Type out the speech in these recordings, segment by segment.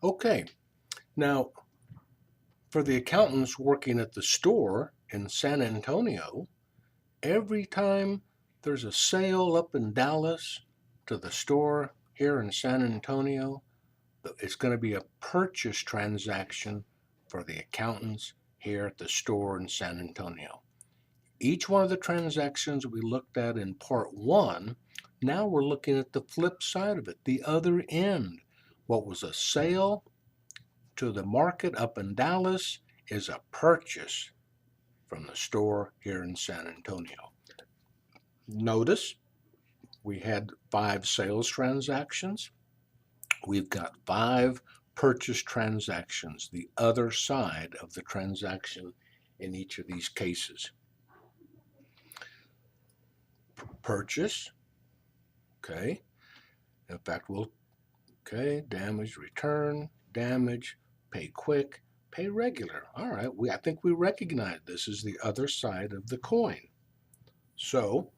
Okay, now for the accountants working at the store in San Antonio, every time there's a sale up in Dallas to the store here in San Antonio, it's going to be a purchase transaction for the accountants here at the store in San Antonio. Each one of the transactions we looked at in part one, now we're looking at the flip side of it, the other end. What was a sale to the market up in Dallas is a purchase from the store here in San Antonio. Notice we had 5 sales transactions. We've got 5 purchase transactions, the other side of the transaction in each of these cases. Purchase, okay. In fact, okay, damage, return, damage, pay quick, pay regular. All right, I think we recognize this is the other side of the coin. So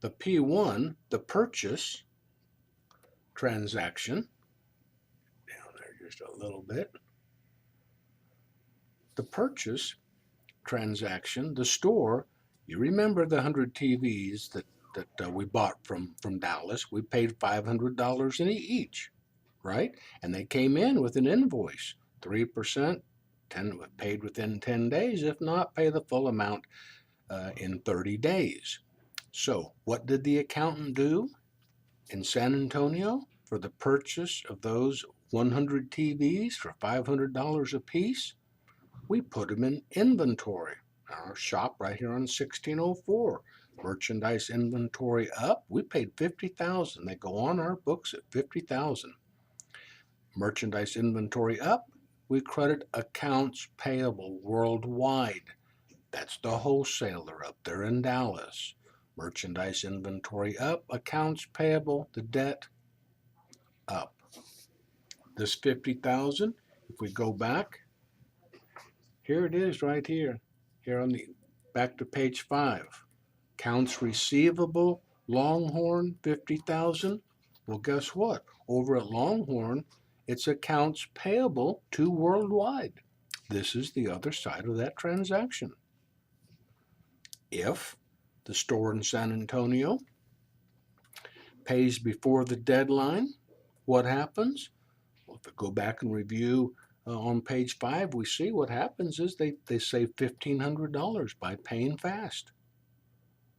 the P1, the purchase transaction, down there just a little bit. The purchase transaction, the store, you remember the 100 TVs that we bought from Dallas. We paid $500 in each, right? And they came in with an invoice, 3%, paid within 10 days. If not, pay the full amount in 30 days. So what did the accountant do in San Antonio for the purchase of those 100 TVs for $500 a piece? We put them in inventory. Our shop right here on 1604. Merchandise inventory up. We paid $50,000. They go on our books at $50,000. Merchandise inventory up. We credit accounts payable worldwide. That's the wholesaler up there in Dallas. Merchandise inventory up. Accounts payable, the debt up. This $50,000, if we go back, here it is right here. Here on the back to page 5. Accounts receivable, Longhorn, 50,000. Well, guess what? Over at Longhorn, it's accounts payable to Worldwide. This is the other side of that transaction. If the store in San Antonio pays before the deadline, what happens? Well, if we go back and review on page 5, we see what happens is they save $1,500 by paying fast.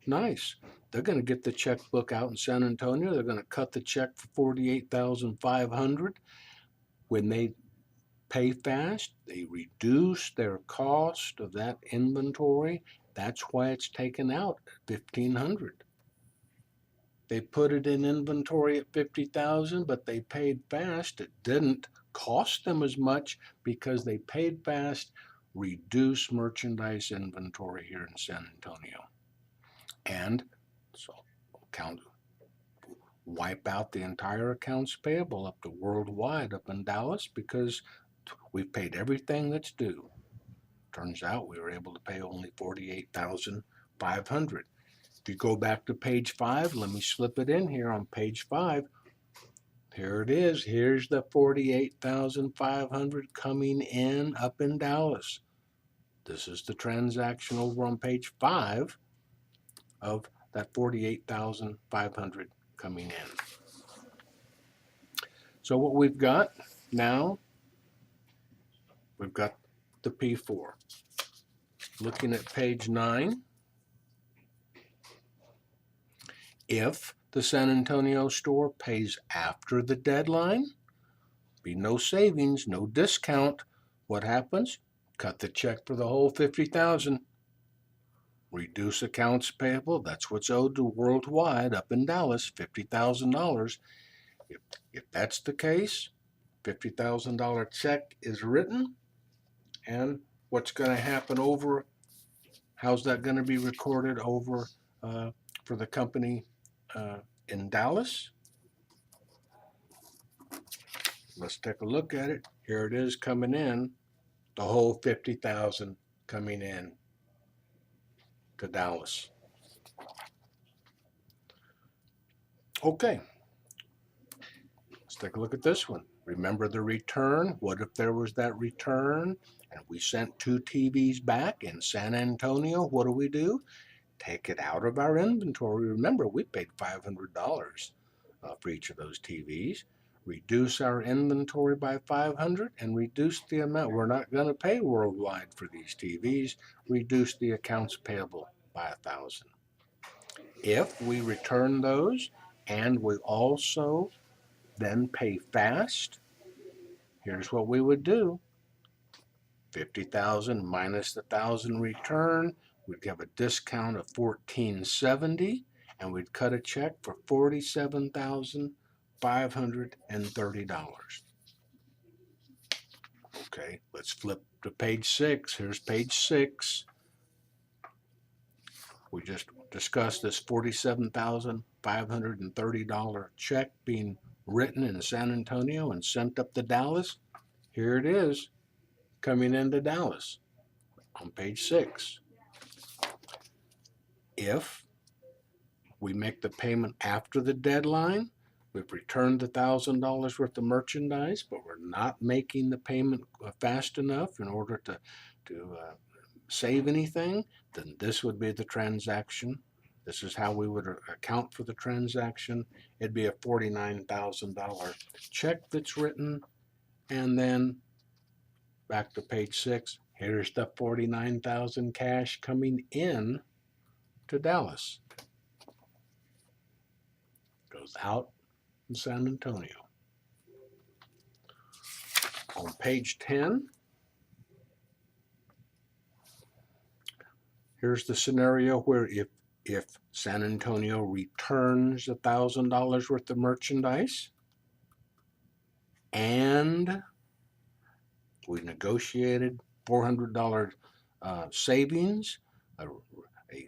Nice. They're going to get the checkbook out in San Antonio. They're going to cut the check for $48,500. When they pay fast, they reduce their cost of that inventory. That's why it's taken out at $1,500. They put it in inventory at $50,000, but they paid fast. It didn't cost them as much because they paid fast, reduced merchandise inventory here in San Antonio. And so wipe out the entire accounts payable up to Worldwide up in Dallas because we've paid everything that's due. Turns out we were able to pay only $48,500. If you go back to page 5, let me slip it in here on page 5. Here it is. Here's the $48,500 coming in up in Dallas. This is the transaction over on page 5 of that $48,500 coming in. So what we've got now, we've got the P4. Looking at page 9, if the San Antonio store pays after the deadline, be no savings, no discount. What happens? Cut the check for the whole $50,000. Reduce accounts payable. That's what's owed to Worldwide up in Dallas, $50,000. If that's the case, $50,000 check is written, and what's going to happen over? How's that going to be recorded over for the company in Dallas? Let's take a look at it. Here it is coming in, the whole $50,000 coming in to Dallas. Okay, let's take a look at this one. Remember the return? What if there was that return and we sent 2 TVs back in San Antonio? What do? Take it out of our inventory. Remember, we paid $500 for each of those TVs. Reduce our inventory by 500 and reduce the amount. We're not going to pay worldwide for these TVs. Reduce the accounts payable by 1,000. If we return those and we also then pay fast, here's what we would do. 50,000 minus the 1,000 return, we'd have a discount of $1,470, and we'd cut a check for $47,530. Okay, let's flip to page 6. Here's page 6. We just discussed this $47,530 check being written in San Antonio and sent up to Dallas. Here it is, coming into Dallas on page 6. If we make the payment after the deadline, we've returned the $1,000 worth of merchandise, but we're not making the payment fast enough in order to save anything, then this would be the transaction. This is how we would account for the transaction. It'd be a $49,000 check that's written, and then back to page 6. Here's the $49,000 cash coming in to Dallas. Goes out in San Antonio. On page 10, here's the scenario where if San Antonio returns $1,000 worth of merchandise and we negotiated $400 savings,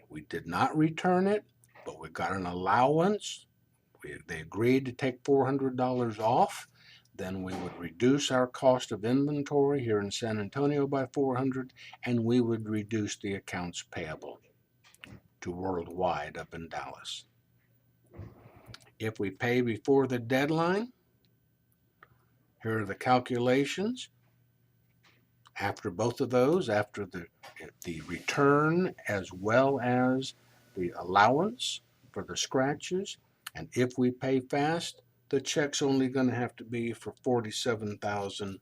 we did not return it, but we got an allowance. They agreed to take $400 off. Then we would reduce our cost of inventory here in San Antonio by $400, and we would reduce the accounts payable to worldwide up in Dallas. If we pay before the deadline, here are the calculations. After both of those, after the return as well as the allowance for the scratches, and if we pay fast, the check's only going to have to be for $47,142.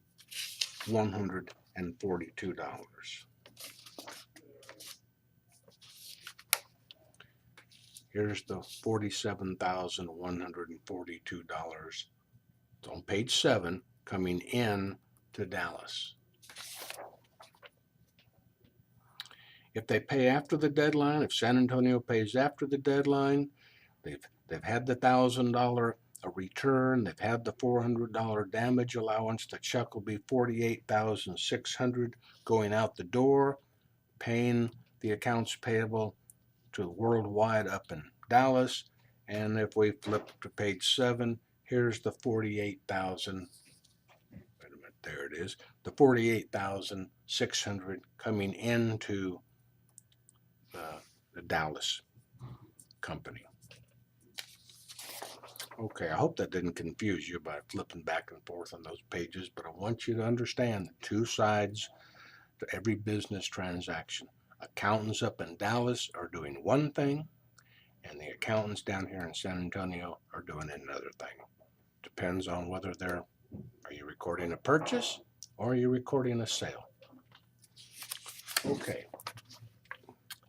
Here's the $47,142. It's on page 7, coming in to Dallas. If they pay after the deadline, if San Antonio pays after the deadline, they've had the $1,000 return, they've had the $400 damage allowance, the check will be $48,600 going out the door, paying the accounts payable to worldwide up in Dallas. And if we flip to page 7, here's the 48,000. Wait a minute, there it is. The 48,600 coming into the Dallas company. Okay, I hope that didn't confuse you by flipping back and forth on those pages, but I want you to understand the two sides to every business transaction. Accountants up in Dallas are doing one thing, and the accountants down here in San Antonio are doing another thing. Depends on whether are you recording a purchase or are you recording a sale? Okay.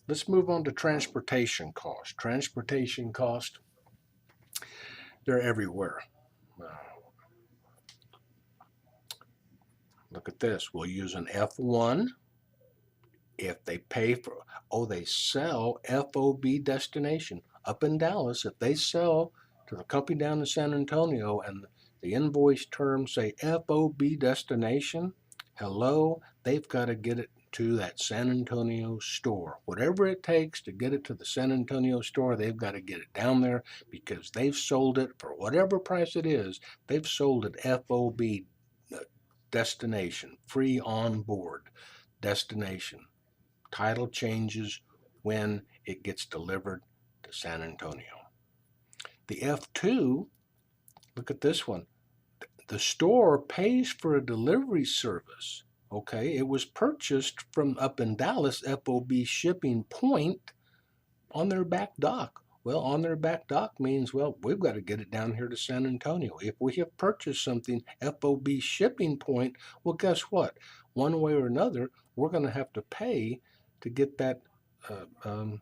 Let's move on to transportation cost. Transportation cost, they're everywhere. Look at this. We'll use an F1 if they pay for, they sell FOB destination up in Dallas. If they sell to the company down in San Antonio and the invoice terms say FOB destination, hello, they've got to get it to that San Antonio store. Whatever it takes to get it to the San Antonio store, they've got to get it down there because they've sold it for whatever price it is. They've sold it FOB destination, free on board destination. Title changes when it gets delivered to San Antonio. The F2, look at this one. The store pays for a delivery service. Okay, it was purchased from up in Dallas FOB Shipping Point on their back dock. Well, on their back dock means, well, we've got to get it down here to San Antonio. If we have purchased something FOB Shipping Point, well, guess what? One way or another, we're going to have to pay to get that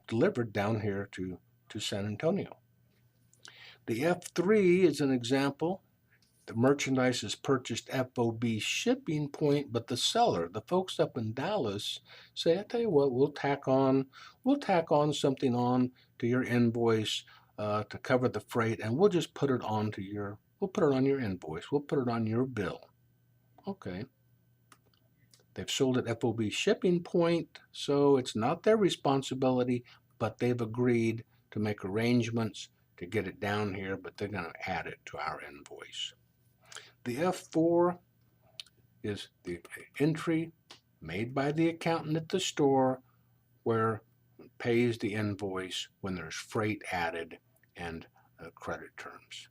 delivered down here to San Antonio. The F3 is an example. The merchandise is purchased FOB Shipping Point, but the seller, the folks up in Dallas, say, I tell you what, we'll tack on something on to your invoice to cover the freight, and we'll just put it on your invoice. We'll put it on your bill. Okay. They've sold at FOB Shipping Point, so it's not their responsibility, but they've agreed to make arrangements to get it down here, but they're going to add it to our invoice. The F4 is the entry made by the accountant at the store where it pays the invoice when there's freight added and credit terms.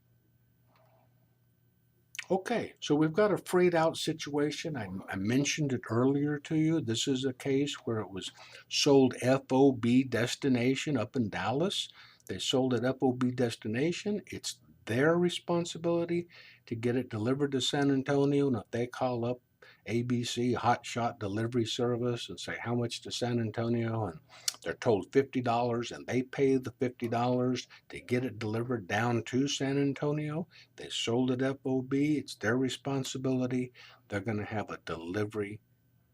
Okay, so we've got a freight out situation. I mentioned it earlier to you. This is a case where it was sold FOB destination up in Dallas. They sold at FOB destination. It's their responsibility to get it delivered to San Antonio, and if they call up ABC Hotshot Delivery Service and say how much to San Antonio, and they're told $50 and they pay the $50 to get it delivered down to San Antonio, they sold it FOB, it's their responsibility. They're going to have a delivery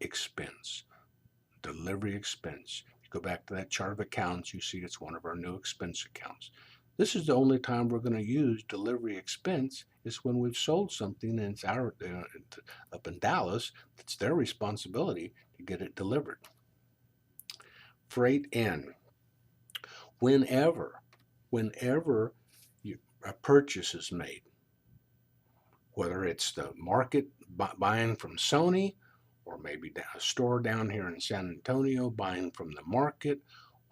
expense. Delivery expense. You go back to that chart of accounts, you see it's one of our new expense accounts. This is the only time we're going to use delivery expense is when we've sold something and it's our up in Dallas. It's their responsibility to get it delivered. Freight in. Whenever a purchase is made, whether it's the market buying from Sony or maybe a store down here in San Antonio buying from the market,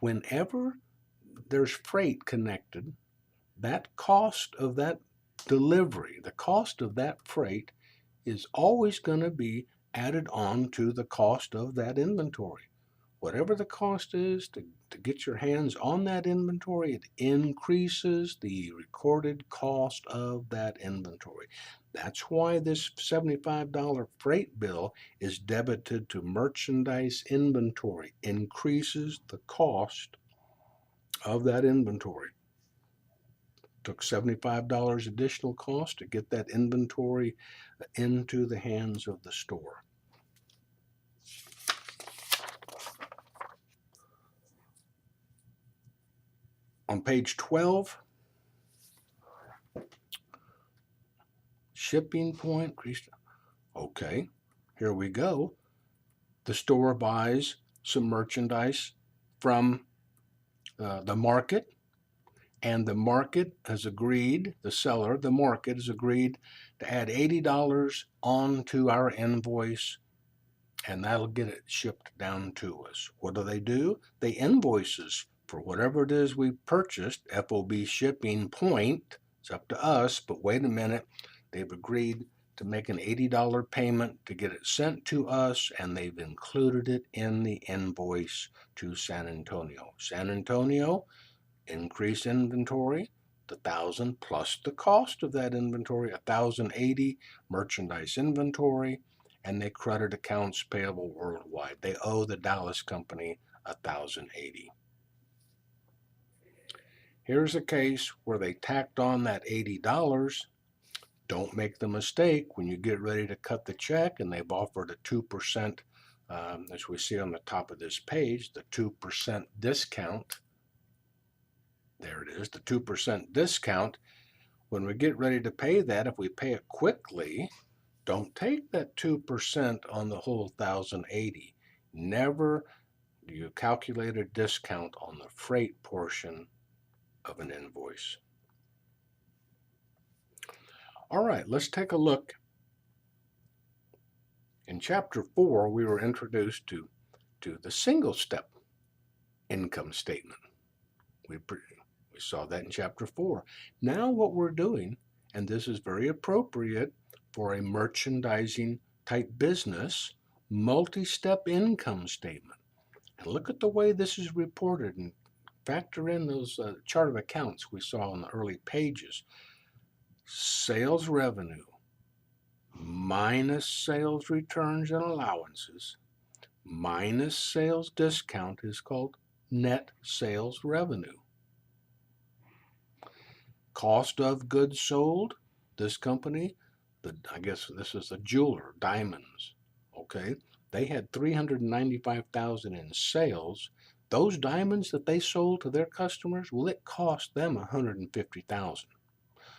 whenever there's freight connected, that cost of that delivery, the cost of that freight is always going to be added on to the cost of that inventory. Whatever the cost is to get your hands on that inventory, it increases the recorded cost of that inventory. That's why this $75 freight bill is debited to merchandise inventory, increases the cost of that inventory. Took $75 additional cost to get that inventory into the hands of the store. On page 12, shipping point. Okay, here we go. The store buys some merchandise from the market, and the market has agreed, the seller, the market has agreed to add $80 onto our invoice, and that'll get it shipped down to us. What do? They invoice us for whatever it is we purchased, FOB Shipping Point. It's up to us, but wait a minute. They've agreed to make an $80 payment to get it sent to us, and they've included it in the invoice to San Antonio. San Antonio, increased inventory, the 1,000 plus the cost of that inventory, 1,080 merchandise inventory, and they credit accounts payable worldwide. They owe the Dallas company 1,080. Here's a case where they tacked on that $80. Don't make the mistake when you get ready to cut the check and they've offered a 2%, as we see on the top of this page, the 2% discount. There it is, the 2% discount. When we get ready to pay that, if we pay it quickly, don't take that 2% on the whole 1,080. Never do you calculate a discount on the freight portion of an invoice. All right, let's take a look. In Chapter 4, we were introduced to the single-step income statement. We saw that in Chapter 4. Now what we're doing, and this is very appropriate for a merchandising type business multi-step income statement. And look at the way this is reported and factor in those chart of accounts we saw in the early pages. Sales revenue minus sales returns and allowances minus sales discount is called net sales revenue. Cost of goods sold, this company, I guess this is a jeweler, Diamonds, okay? They had $395,000 in sales. Those diamonds that they sold to their customers, well, it cost them $150,000.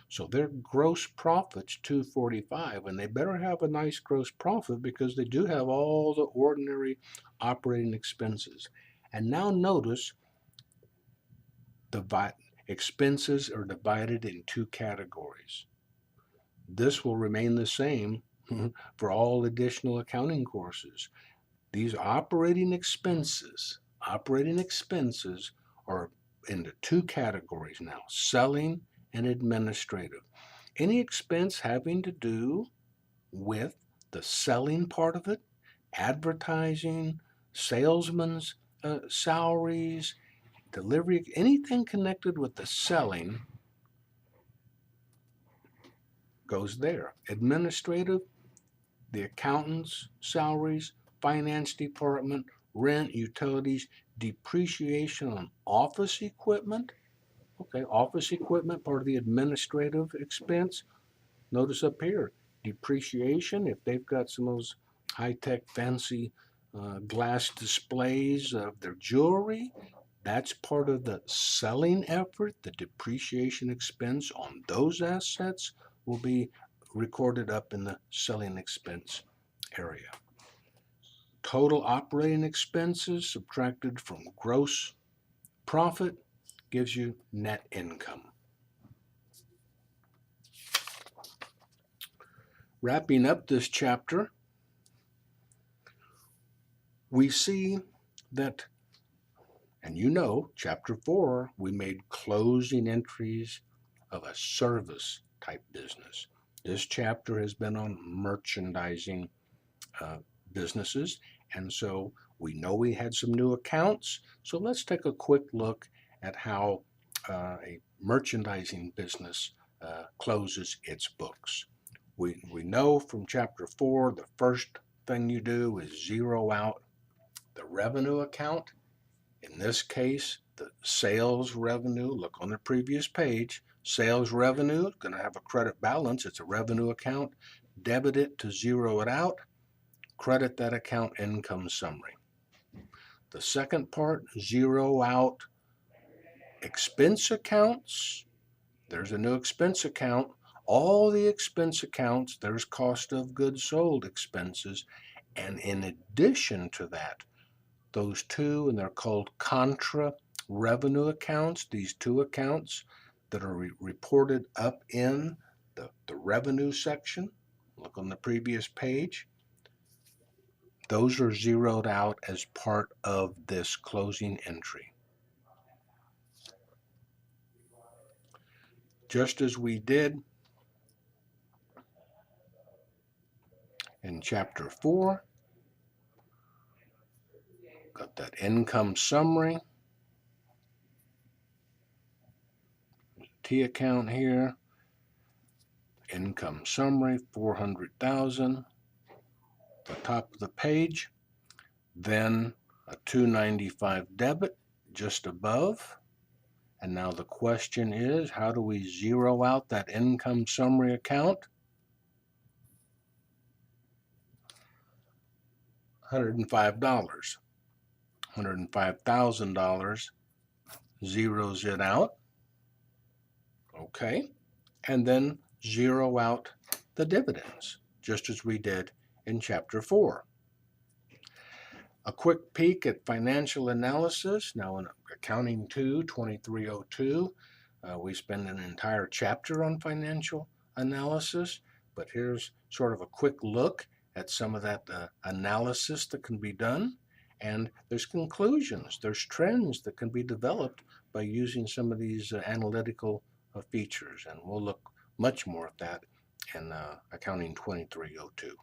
So their gross profit's $245,000, and they better have a nice gross profit because they do have all the ordinary operating expenses. And now notice the expenses are divided in two categories. This will remain the same for all additional accounting courses. These operating expenses are into two categories now, selling and administrative. Any expense having to do with the selling part of it, advertising, salesmen's salaries, delivery, anything connected with the selling goes there. Administrative, the accountant's salaries, finance department, rent, utilities, depreciation on office equipment. Okay, office equipment, part of the administrative expense. Notice up here, depreciation, if they've got some of those high-tech fancy glass displays of their jewelry, that's part of the selling effort. The depreciation expense on those assets will be recorded up in the selling expense area. Total operating expenses subtracted from gross profit gives you net income. Wrapping up this chapter, we see that, and you know, chapter 4, we made closing entries of a service type business. This chapter has been on merchandising businesses, and so we know we had some new accounts. So let's take a quick look at how a merchandising business closes its books. We know from chapter 4, the first thing you do is zero out the revenue account. In this case, the sales revenue, look on the previous page, sales revenue is going to have a credit balance. It's a revenue account. Debit it to zero it out. Credit that account income summary. The second part, zero out expense accounts. There's a new expense account. All the expense accounts, there's cost of goods sold expenses. And in addition to that, those two, and they're called contra revenue accounts, these two accounts that are reported up in the revenue section. Look on the previous page. Those are zeroed out as part of this closing entry. Just as we did in chapter 4, got that income summary. T account here. Income summary, $400,000. The top of the page. Then a $295 debit just above. And now the question is, how do we zero out that income summary account? $105. $105,000 zeroes it out. Okay. And then zero out the dividends, just as we did in chapter 4. A quick peek at financial analysis. Now in Accounting 2, 2302, we spend an entire chapter on financial analysis, but here's sort of a quick look at some of that analysis that can be done. And there's conclusions, there's trends that can be developed by using some of these analytical features. And we'll look much more at that and accounting 2302.